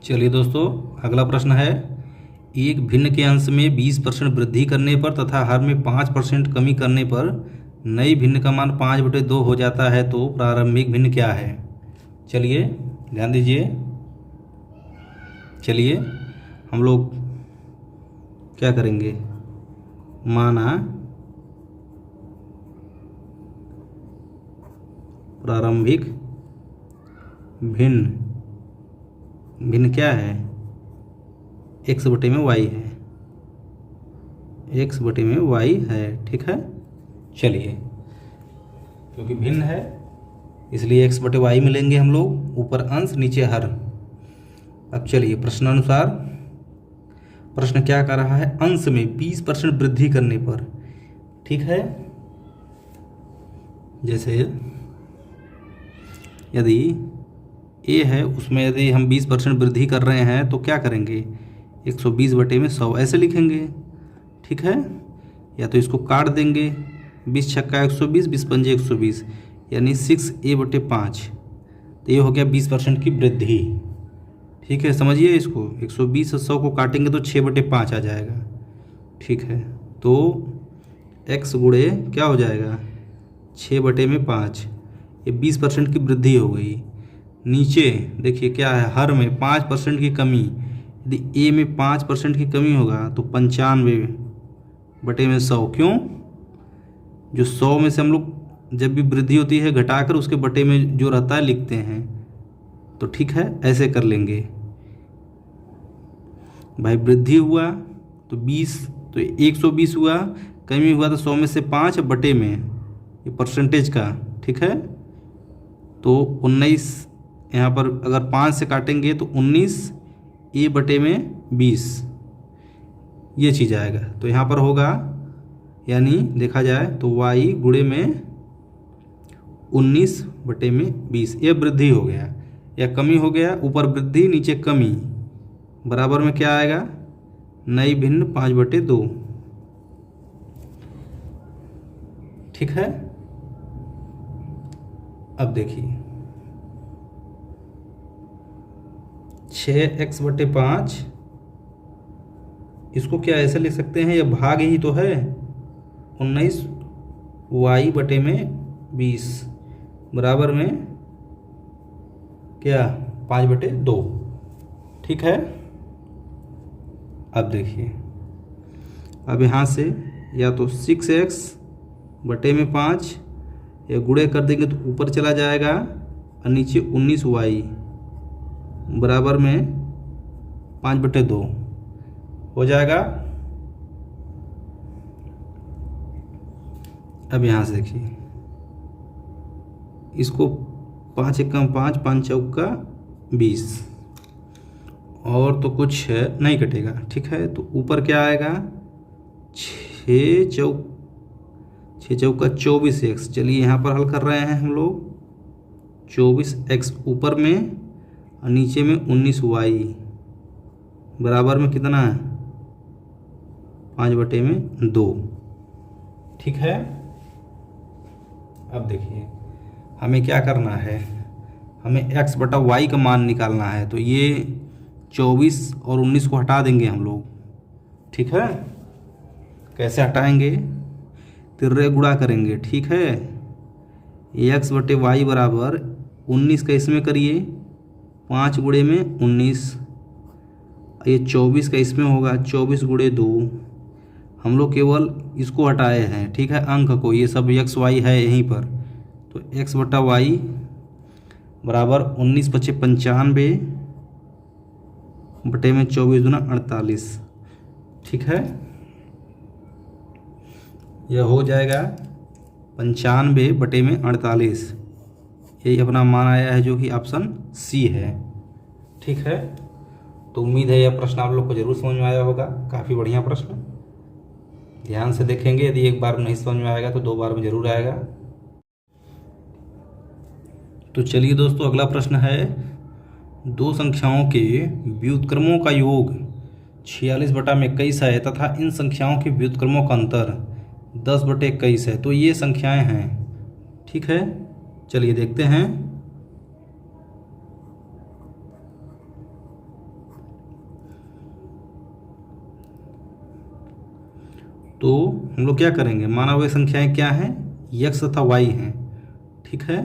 चलिए दोस्तों, अगला प्रश्न है। एक भिन्न के अंश में 20% वृद्धि करने पर तथा हर में 5% कमी करने पर नई भिन्न का मान 5/2 हो जाता है, तो प्रारंभिक भिन्न क्या है? चलिए ध्यान दीजिए। चलिए हम लोग क्या करेंगे, माना प्रारंभिक भिन्न क्या है? x बटे में y है, x बटे में y है। ठीक है, चलिए क्योंकि भिन्न है इसलिए x बटे y मिलेंगे हम लोग, ऊपर अंश नीचे हर। अब चलिए प्रश्नानुसार प्रश्न क्या कर रहा है, अंश में 20% वृद्धि करने पर। ठीक है, जैसे यदि a है उसमें यदि हम 20% वृद्धि कर रहे हैं तो क्या करेंगे, 120 बटे में 100 ऐसे लिखेंगे। ठीक है, या तो इसको काट देंगे, 20 छक्का 120, 20 पंजे 120, यानी 6a बटे 5। तो ये हो गया 20% की वृद्धि। ठीक है, समझिए इसको, 120 और 100 को काटेंगे तो 6 बटे 5 आ जाएगा। ठीक है, तो x गुणे क्या हो जाएगा, 6 बटे में 5, ये 20% की वृद्धि हो गई। नीचे देखिए क्या है, हर में 5% की कमी, यदि a में 5% की कमी होगा तो 95 बटे में 100। क्यों? जो 100 में से हम लोग जब भी वृद्धि होती है घटाकर उसके बटे में जो रहता है लिखते हैं। तो ठीक है, ऐसे कर लेंगे भाई। वृद्धि हुआ तो 20, तो 120 हुआ, कमी हुआ तो 100 में से 5 बटे में ये परसेंटेज का। ठीक है, तो 19 यहाँ पर अगर 5 से काटेंगे तो 19 a बटे में 20 ये चीज़ आएगा। तो यहाँ पर होगा, यानी देखा जाए तो y गुणे में 19 बटे में 20, ये वृद्धि हो गया या कमी हो गया। ऊपर वृद्धि नीचे कमी, बराबर में क्या आएगा, नई भिन्न 5/2। ठीक है, अब देखिए 6x बटे 5, इसको क्या ऐसे लिख सकते हैं, ये भाग ही तो है, 19y बटे में 20 बराबर में क्या, 5/2। ठीक है, अब देखिए, अब यहाँ से या तो 6x बटे में 5 या गुणे कर देंगे तो ऊपर चला जाएगा और नीचे 19y बराबर में 5/2 हो जाएगा। अब यहाँ से देखिए, इसको 5 एकम 5, 5 चौका 20, और तो कुछ नहीं कटेगा। ठीक है, तो ऊपर क्या आएगा, 6 चौका 24x। चलिए यहाँ पर हल कर रहे हैं हम लोग, 24x ऊपर में और नीचे में 19y बराबर में कितना है, 5/2। ठीक है, अब देखिए हमें क्या करना है, हमें x बटा y का मान निकालना है। तो ये 24 और 19 को हटा देंगे हम लोग। ठीक है, कैसे हटाएंगे, तिर्रे गुणा करेंगे। ठीक है, x बटे y बराबर 19 का इसमें करिए, 5 गुणे में 19, ये 24 का इसमें होगा, 24 गुणे 2। हम लोग केवल इसको हटाए हैं, ठीक है, अंक को, ये सब x y है यहीं पर। तो x बटा y बराबर 19 × 5 = 95 बटे में 24 दूना 48। ठीक है, यह हो जाएगा 95 बटे में 48। यही अपना मान आया है, जो कि ऑप्शन सी है। ठीक है, तो उम्मीद है यह प्रश्न आप लोग को जरूर समझ में आया होगा। काफ़ी बढ़िया प्रश्न, ध्यान से देखेंगे, यदि एक बार में नहीं समझ में आएगा तो 2 बार में जरूर आएगा। तो चलिए दोस्तों, अगला प्रश्न है, दो संख्याओं के व्युत्क्रमों का योग 46/21 है तथा इन संख्याओं के व्युत्क्रमों का अंतर 10/21 है, तो ये संख्याएं हैं। ठीक है, चलिए देखते हैं। तो हम लोग क्या करेंगे, माना हुए संख्याएं क्या हैं, x तथा y हैं। ठीक है,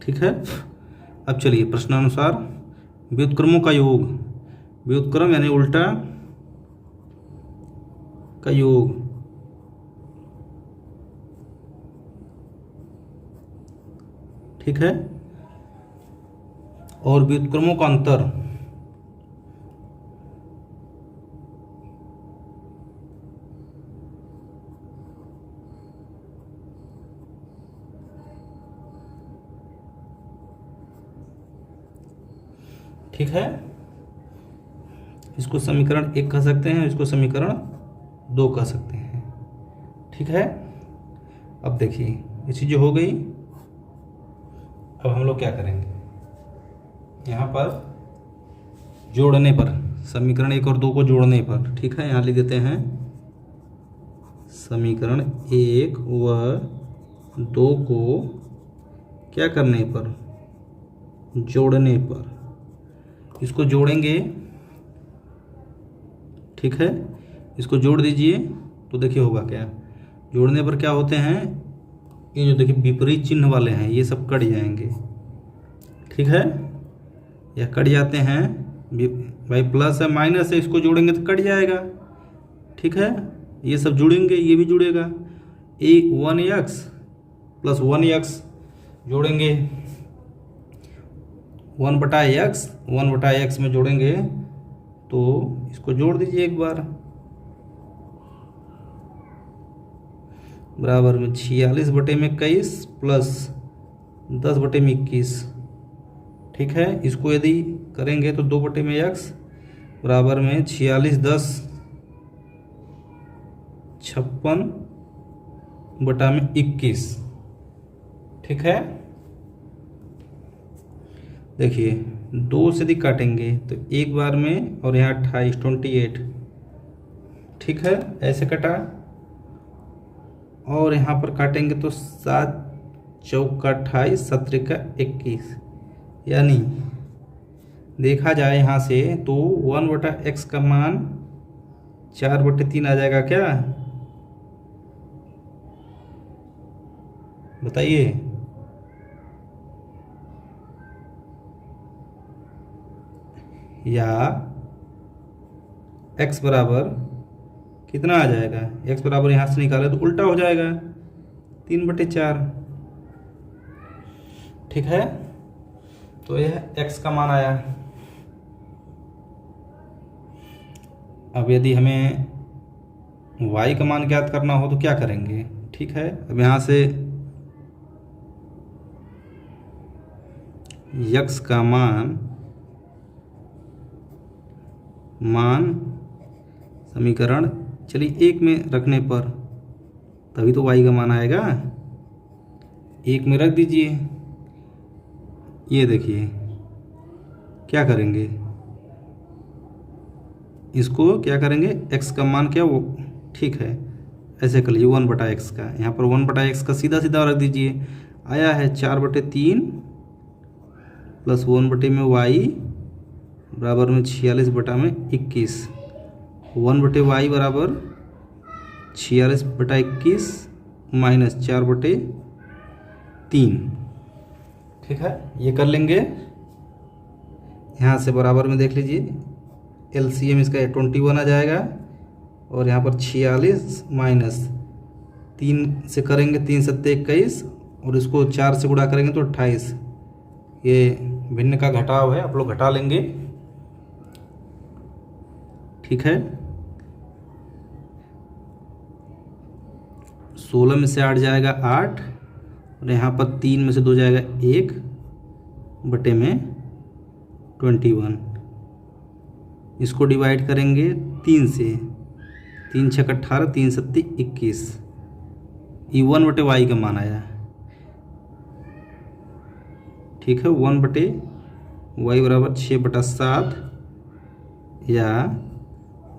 ठीक है। अब चलिए प्रश्नानुसार व्युत्क्रमों का योग, व्युत्क्रम यानी उल्टा का योग, ठीक है, और व्युत्क्रमों का अंतर, ठीक है। इसको समीकरण 1 कह सकते हैं, इसको समीकरण 2 कह सकते हैं। ठीक है, अब देखिए ये चीज़ हो गई। अब हम लोग क्या करेंगे, यहाँ पर जोड़ने पर, समीकरण 1 और 2 को जोड़ने पर, ठीक है, यहाँ लिख देते हैं समीकरण 1 व 2 को क्या करने पर, जोड़ने पर। इसको जोड़ेंगे, ठीक है, इसको जोड़ दीजिए तो देखिए होगा क्या। जोड़ने पर क्या होते हैं, ये जो देखिए विपरीत चिन्ह वाले हैं ये सब कट जाएंगे। ठीक है, या कट जाते हैं, भाई प्लस है माइनस है, इसको जोड़ेंगे तो कट जाएगा। ठीक है, ये सब जुड़ेंगे, ये भी जुड़ेगा। 1x प्लस 1x जोड़ेंगे, 1/x में जोड़ेंगे तो इसको जोड़ दीजिए एक बार, बराबर में 46/21 प्लस 10/21। ठीक है, इसको यदि करेंगे तो 2/x बराबर में 46 10 56/21। ठीक है, देखिए 2 से यदि काटेंगे तो एक बार में, और यहाँ 28 ठीक है, ऐसे कटा। और यहाँ पर काटेंगे तो 7 चौका 28 17 का 21, यानी देखा जाए यहाँ से तो 1/x का मान 4/3 आ जाएगा क्या, बताइए। या x बराबर कितना आ जाएगा, x बराबर यहाँ से निकाले तो उल्टा हो जाएगा 3/4। ठीक है, तो यह x का मान आया। अब यदि हमें y का मान ज्ञात करना हो तो क्या करेंगे। ठीक है, अब यहाँ से x का मान समीकरण चलिए 1 में रखने पर तभी तो y का मान आएगा। 1 में रख दीजिए, ये देखिए क्या करेंगे, इसको क्या करेंगे, x का मान क्या वो, ठीक है, ऐसे कर लीजिए 1/x का, यहाँ पर 1/x का सीधा सीधा रख दीजिए, आया है 4/3 प्लस 1/y बराबर में 46/21। 1/y बराबर 46/21 माइनस 4/3। ठीक है, ये कर लेंगे। यहाँ से बराबर में देख लीजिए, LCM इसका 21 आ जाएगा, और यहाँ पर 46 माइनस 3 से करेंगे 3 7 21, और इसको 4 से गुणा करेंगे तो 28। ये भिन्न का घटाव है, आप लोग घटा लेंगे। ठीक है, 16 में से 8 जाएगा 8, और यहाँ पर 3 में से 2 जाएगा 1/21। इसको डिवाइड करेंगे 3 से, 3 6 18 3 7 21। ये 1/y का मान आया। ठीक है, 1/y बराबर 6/7 या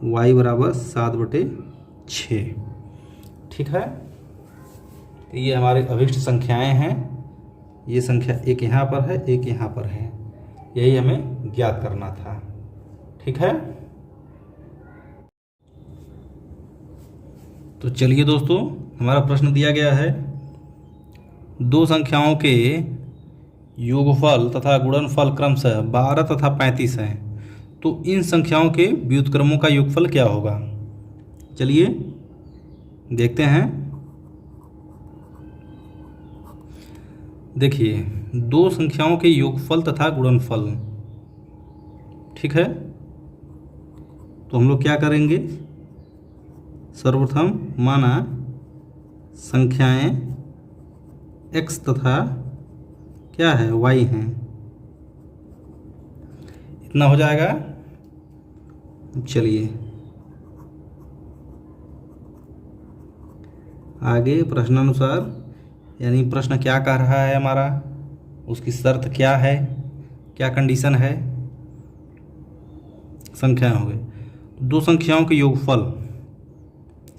y बराबर 7/6। ठीक है। तो ये हमारे अभिष्ट संख्याएं हैं। ये संख्या एक यहाँ पर है, एक यहाँ पर है, यही हमें ज्ञात करना था। ठीक है। तो चलिए दोस्तों, हमारा प्रश्न दिया गया है, दो संख्याओं के योगफल तथा गुणनफल क्रमशः 12 तथा 35 हैं, तो इन संख्याओं के व्युत्क्रमों का योगफल क्या होगा। चलिए देखते हैं। देखिए, दो संख्याओं के योगफल तथा गुणनफल, ठीक है। तो हम लोग क्या करेंगे, सर्वप्रथम माना संख्याएं x तथा क्या है y हैं, इतना हो जाएगा। चलिए आगे प्रश्नानुसार, यानी प्रश्न क्या कह रहा है हमारा, उसकी शर्त क्या है, क्या कंडीशन है। संख्याएं हो गई, दो संख्याओं के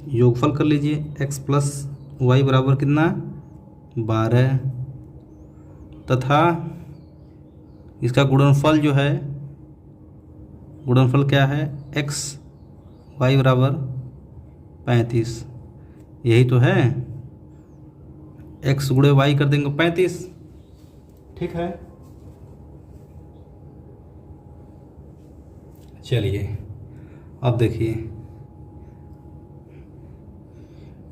योगफल कर लीजिए, x प्लस वाई बराबर कितना 12, तथा इसका गुणनफल जो है, गुणनफल क्या है, x वाई बराबर 35, यही तो है। x गुणे वाई कर देंगे 35, ठीक है। चलिए अब देखिए,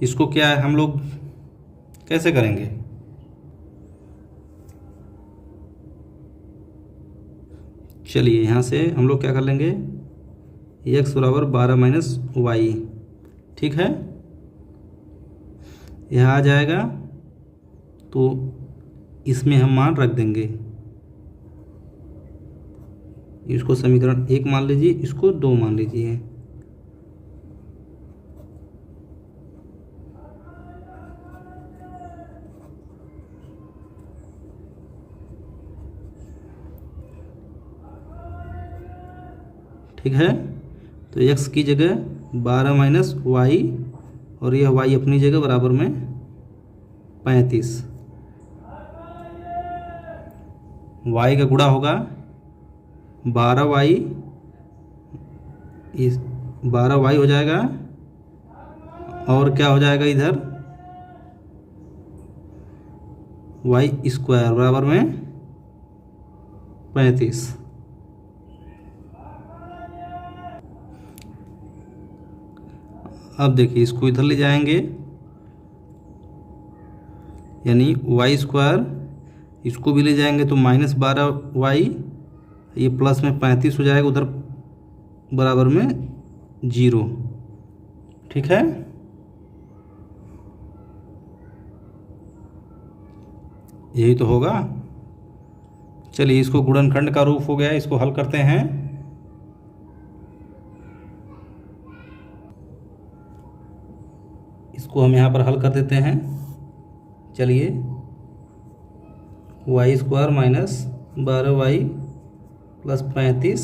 इसको क्या है, हम लोग कैसे करेंगे। चलिए यहाँ से हम लोग क्या कर लेंगे, x बराबर 12 माइनस वाई, ठीक है। यहाँ आ जाएगा, तो इसमें हम मान रख देंगे, इसको समीकरण 1 मान लीजिए, इसको 2 मान लीजिए। ठीक है। तो x की जगह 12 माइनस वाई, और यह y अपनी जगह बराबर में 35, y का गुणा होगा 12y, इस 12y हो जाएगा, और क्या हो जाएगा इधर y स्क्वायर बराबर में 35। अब देखिए, इसको इधर ले जाएंगे, यानी वाई स्क्वायर, इसको भी ले जाएंगे तो माइनस 12y, ये प्लस में 35 हो जाएगा, उधर बराबर में 0, ठीक है। यही तो होगा। चलिए, इसको गुणनखंड का रूप हो गया, इसको हल करते हैं। इसको हम यहाँ पर हल कर देते हैं। चलिए, Y square minus 12y plus 35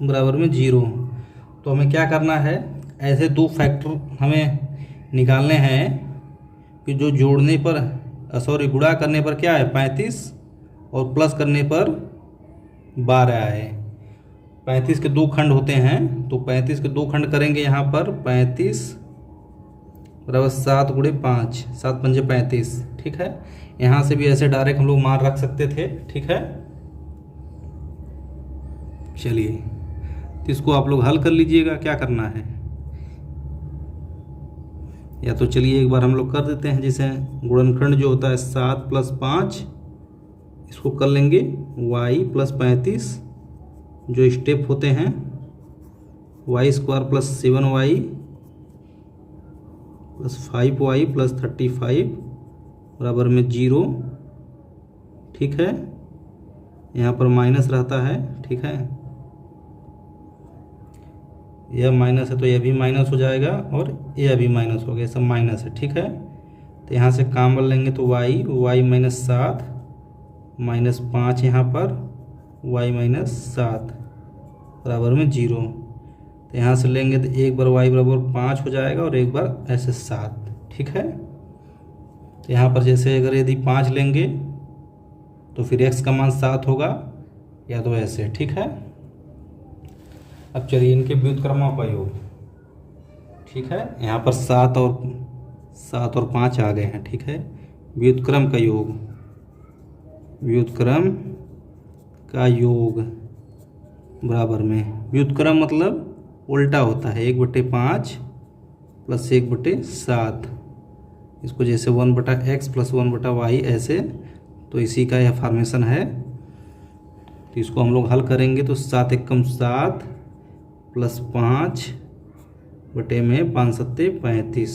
बराबर में 0। तो हमें क्या करना है, ऐसे दो फैक्टर हमें निकालने हैं कि जो जोड़ने पर, गुणा करने पर क्या है 35, और प्लस करने पर 12 है। 35 के दो खंड होते हैं, तो 35 के दो खंड करेंगे यहाँ पर, 35 बराबर 7 गुणे 5, 7 पंजे 35, ठीक है। यहाँ से भी ऐसे डायरेक्ट हम लोग मान रख सकते थे, ठीक है। चलिए, तो इसको आप लोग हल कर लीजिएगा, क्या करना है। या तो चलिए एक बार हम लोग कर देते हैं, जैसे गुणनखंड जो होता है 7 प्लस 5, इसको कर लेंगे y प्लस 35, जो स्टेप होते हैं y square plus 7y plus 5y plus 35 बराबर में 0, ठीक है। यहाँ पर माइनस रहता है, ठीक है। यह माइनस है तो यह भी माइनस हो जाएगा, और यह भी माइनस हो गया, सब माइनस है, ठीक है। तो यहाँ से काम कर लेंगे, तो y माइनस 7 माइनस 5, यहाँ पर y माइनस 7 बराबर में 0। तो यहाँ से लेंगे तो एक बार y बराबर 5 हो जाएगा, और एक बार ऐसे 7, ठीक है। तो यहाँ पर जैसे अगर यदि 5 लेंगे तो फिर x का मान 7 होगा, या तो ऐसे, ठीक है। अब चलिए इनके व्युत्क्रमों का योग, ठीक है। यहाँ पर 7 और 5 आ गए हैं, ठीक है। व्युत्क्रम का योग, व्युत्क्रम का योग बराबर में, व्युत्क्रम मतलब उल्टा होता है, 1/5 प्लस 1/7। इसको जैसे 1/x प्लस 1/y ऐसे, तो इसी का यह फॉर्मेशन है। तो इसको हम लोग हल करेंगे तो 7 एकम 7 प्लस 5 बटे में 5 सत्ते 35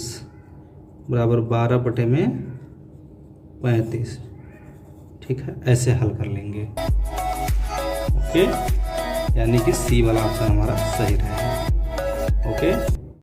बराबर 12 बटे में 35, ठीक है। ऐसे हल कर लेंगे, ओके। यानी कि सी वाला ऑप्शन हमारा सही रहेगा, ओके।